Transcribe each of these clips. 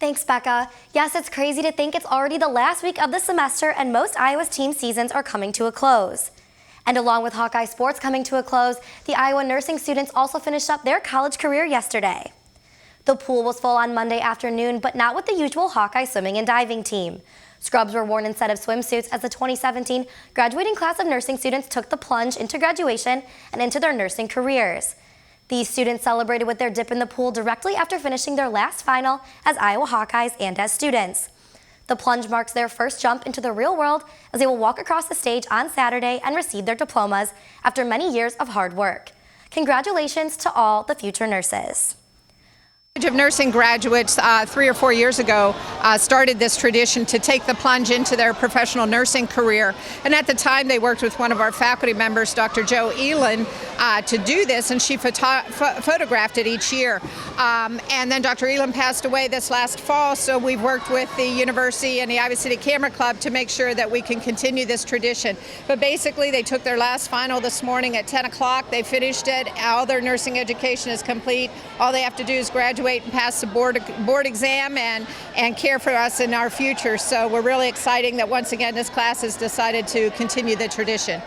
Thanks, Becca. Yes, it's crazy to think it's already the last week of the semester and most Iowa's team seasons are coming to a close. And along with Hawkeye sports coming to a close, the Iowa nursing students also finished up their college career yesterday. The pool was full on Monday afternoon, but not with the usual Hawkeye swimming and diving team. Scrubs were worn instead of swimsuits as the 2017 graduating class of nursing students took the plunge into graduation and into their nursing careers. These students celebrated with their dip in the pool directly after finishing their last final as Iowa Hawkeyes and as students. The plunge marks their first jump into the real world as they will walk across the stage on Saturday and receive their diplomas after many years of hard work. Congratulations to all the future nurses. Of nursing graduates 3 or 4 years ago started this tradition to take the plunge into their professional nursing career. And at the time they worked with one of our faculty members, Dr. Iowan, to do this, and she photographed it each year. And then Dr. Iowan passed away this last fall, so we've worked with the university and the Iowa City Camera Club to make sure that we can continue this tradition. But basically they took their last final this morning at 10 o'clock. They finished it. All their nursing education is complete. All they have to do is graduate and pass the board exam and care for us in our future. So we're really excited that once again this class has decided to continue the tradition.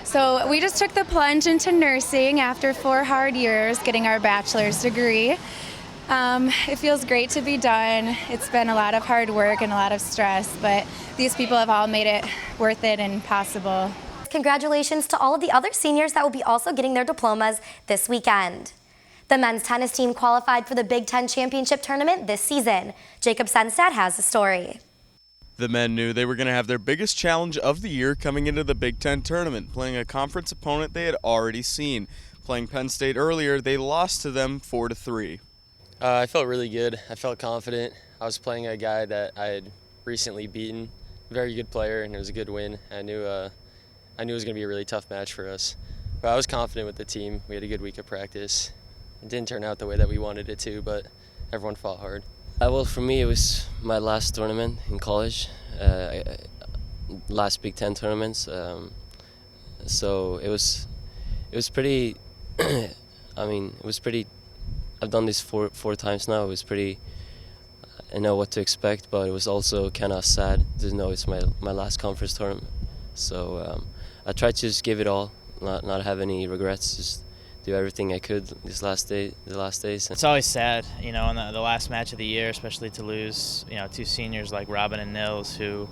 So we just took the plunge into nursing after 4 hard years getting our bachelor's degree. It feels great to be done. It's been a lot of hard work and a lot of stress, but these people have all made it worth it and possible. Congratulations to all of the other seniors that will be also getting their diplomas this weekend. The men's tennis team qualified for the Big Ten Championship Tournament this season. Jacob Senstad has the story. The men knew they were going to have their biggest challenge of the year coming into the Big Ten Tournament, playing a conference opponent they had already seen. Playing Penn State earlier, they lost to them 4-3. I felt really good. I felt confident. I was playing a guy that I had recently beaten. Very good player, and it was a good win. I knew it was going to be a really tough match for us. But I was confident with the team. We had a good week of practice. It didn't turn out the way that we wanted it to, but everyone fought hard. Well, for me, it was my last tournament in college, last Big Ten tournaments. So it was pretty. It was pretty. I've done this four times now. It was pretty. I know what to expect, but it was also kind of sad to know it's my last conference tournament. So I tried to just give it all, not have any regrets. Just do everything I could the last days. It's always sad, in the last match of the year, especially to lose, 2 seniors like Robin and Nils, who,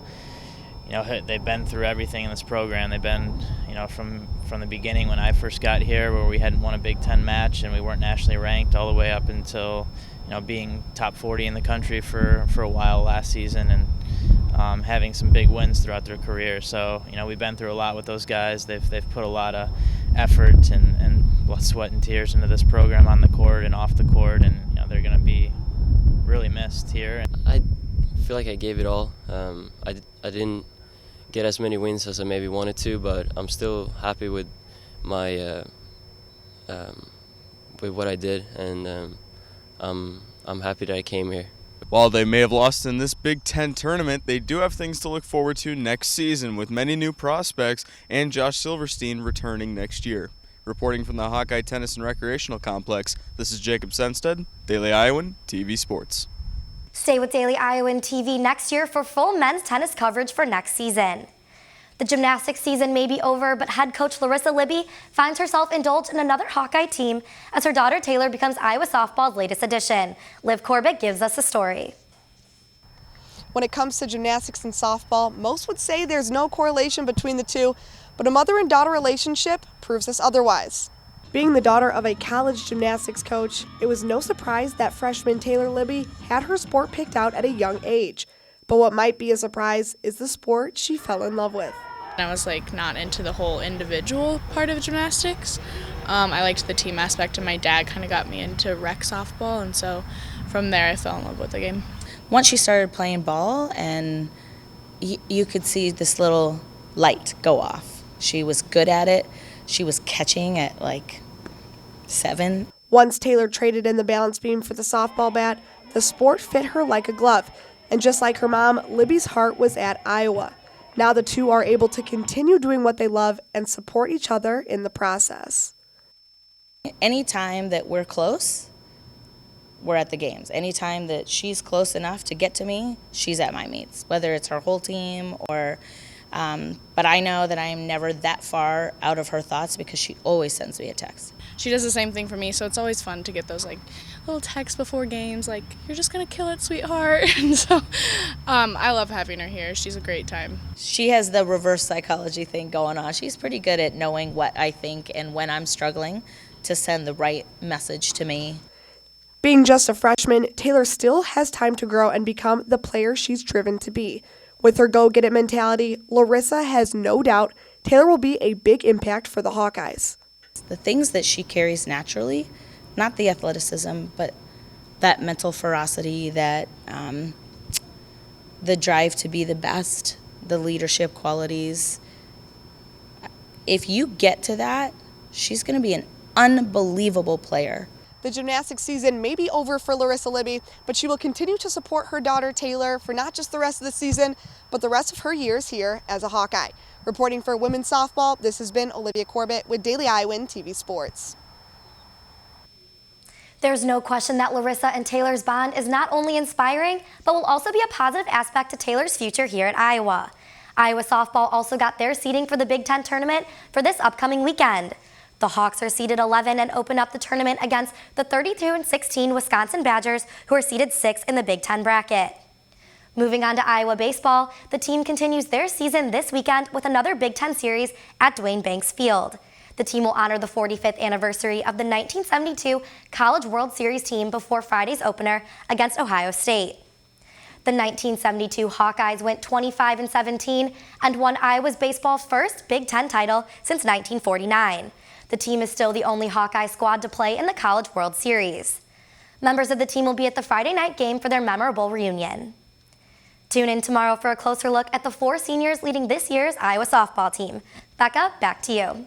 they've been through everything in this program. They've been, from the beginning when I first got here, where we hadn't won a Big Ten match and we weren't nationally ranked, all the way up until, being top 40 in the country for a while last season, and having some big wins throughout their career. So, we've been through a lot with those guys. They've put a lot of effort and blood, sweat, and tears into this program on the court and off the court, and they're going to be really missed here. I feel like I gave it all. I didn't get as many wins as I maybe wanted to, but I'm still happy with my with what I did, and I'm happy that I came here. While they may have lost in this Big Ten tournament, they do have things to look forward to next season with many new prospects and Josh Silverstein returning next year. Reporting from the Hawkeye Tennis and Recreational Complex, this is Jacob Senstead, Daily Iowan TV Sports. Stay with Daily Iowan TV next year for full men's tennis coverage for next season. The gymnastics season may be over, but head coach Larissa Libby finds herself indulged in another Hawkeye team as her daughter Taylor becomes Iowa softball's latest addition. Liv Corbett gives us the story. When it comes to gymnastics and softball, most would say there's no correlation between the two, but a mother and daughter relationship proves us otherwise. Being the daughter of a college gymnastics coach, it was no surprise that freshman Taylor Libby had her sport picked out at a young age. But what might be a surprise is the sport she fell in love with. I was not into the whole individual part of gymnastics. I liked the team aspect, and my dad kind of got me into rec softball, and so from there I fell in love with the game. Once she started playing ball, and you could see this little light go off. She was good at it. She was catching at 7. Once Taylor traded in the balance beam for the softball bat, the sport fit her like a glove. And just like her mom, Libby's heart was at Iowa. Now the two are able to continue doing what they love and support each other in the process. Anytime that we're close, we're at the games. Anytime that she's close enough to get to me, she's at my meets, whether it's her whole team or, but I know that I am never that far out of her thoughts because she always sends me a text. She does the same thing for me, so it's always fun to get those like little texts before games, like, you're just gonna kill it, sweetheart. And so I love having her here. She's a great time. She has the reverse psychology thing going on. She's pretty good at knowing what I think and when I'm struggling to send the right message to me. Being just a freshman, Taylor still has time to grow and become the player she's driven to be. With her go-get-it mentality, Larissa has no doubt Taylor will be a big impact for the Hawkeyes. The things that she carries naturally, not the athleticism, but that mental ferocity, that the drive to be the best, the leadership qualities. If you get to that, she's going to be an unbelievable player. The gymnastics season may be over for Larissa Libby, but she will continue to support her daughter Taylor for not just the rest of the season, but the rest of her years here as a Hawkeye. Reporting for women's softball, this has been Olivia Corbett with Daily Iowan TV Sports. There's no question that Larissa and Taylor's bond is not only inspiring, but will also be a positive aspect to Taylor's future here at Iowa. Iowa softball also got their seeding for the Big Ten tournament for this upcoming weekend. The Hawks are seeded 11 and open up the tournament against the 32-16 Wisconsin Badgers, who are seeded 6th in the Big Ten bracket. Moving on to Iowa baseball, the team continues their season this weekend with another Big Ten series at Duane Banks Field. The team will honor the 45th anniversary of the 1972 College World Series team before Friday's opener against Ohio State. The 1972 Hawkeyes went 25-17 and won Iowa's baseball's first Big Ten title since 1949. The team is still the only Hawkeye squad to play in the College World Series. Members of the team will be at the Friday night game for their memorable reunion. Tune in tomorrow for a closer look at the 4 seniors leading this year's Iowa softball team. Becca, back to you.